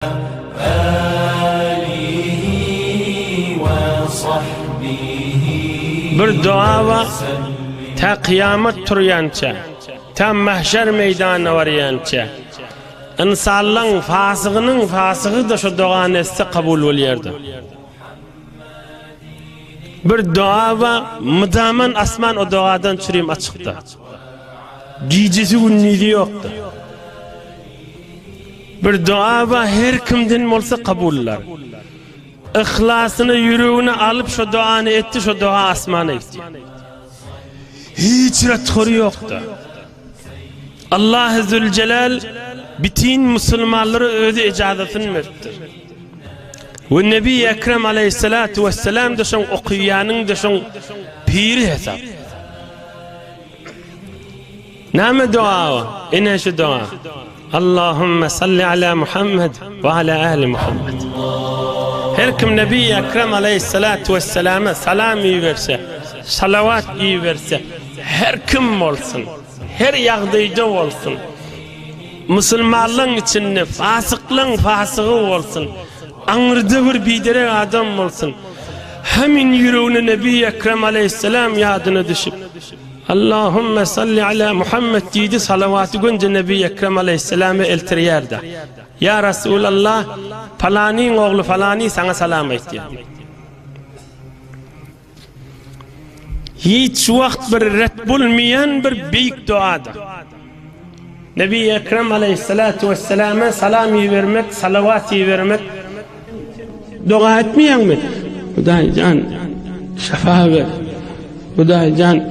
Bir dua var, ta kıyamet turyança, ta mahşer meydanı varyança. İnsanlığın fasığının fasığı da şu duanı etse kabul oluyordu. Bir dua var, müdaman asman o duadan çürüyüm açıkta. Gecesi ünnidi yoktu. Bir dua var, her kimden olsa kabullar. İhlasını, yüreğini alıp şu duanı etti, şu dua asmana gitti. Hiç retkoru yoktu. Allah-u Zülcelal bütün Müslümanları özü icadetini verdi. Ve Nebi Ekrem Aleyhissalatu vesselam da şun okuyanın da şun piri hesap. Nâme dua o? İne şu dua. Allahümme salli ala Muhammed ve ala ahli Muhammed. Her kim Nebi Ekrem Aleyhissalatu vesselam'a salam iyi verse, salavat iyi verse, her kim olsun, her yağdayıcı olsun, Müslümanlığın içinde fasıklığın fasığı olsun, anırdı bir bidere adam olsun, hemin yüreğine Nebi Ekrem Aleyhisselam yadına düşüp Allahümme salli ala Muhammed deydi, salavatı günce Nebi Ekrem Aleyhisselam'a eltiriyerdi. Ya Resulallah, falanin oğlu falani sana salam etti. Hiç vakit bir ret bulmayan bir büyük duadır. Nebi Ekrem Aleyhissalatu vesselam'a salam vermek, salavat vermek, dua etmeyen mi? Huday can, şefa ver. Huday can,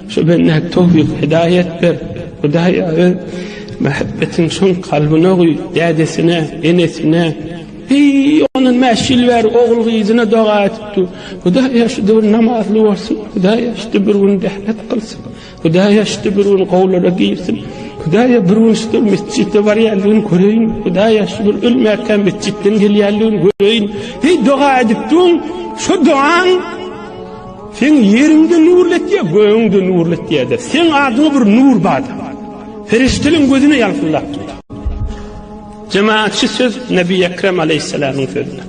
şu benimle tevfik, hidayet ver. Huday ver. Muhabbetin son kalbine koy, dedesine, enesine. Onun meşil ver, oğul kızına dua etti. Hudaya şu bir namazlı olsun. Hudaya şu bir gün dehlet kılsın. Hudaya şu bir gün kavlara giysin. Hudaya bir gün şu mescitte var yerliğini göreyim. Hudaya şu bir ölmerken mescitten geliyerliğini göreyim. Dua ettin, şu duan sen yerinde nurlet ya, göğünde nurlet ya da. Sen adına bir nur bağdı. Feriştelin gözüne yansılattı. Cemaatçi söz Nebi Ekrem Aleyhisselam'ın sözüne.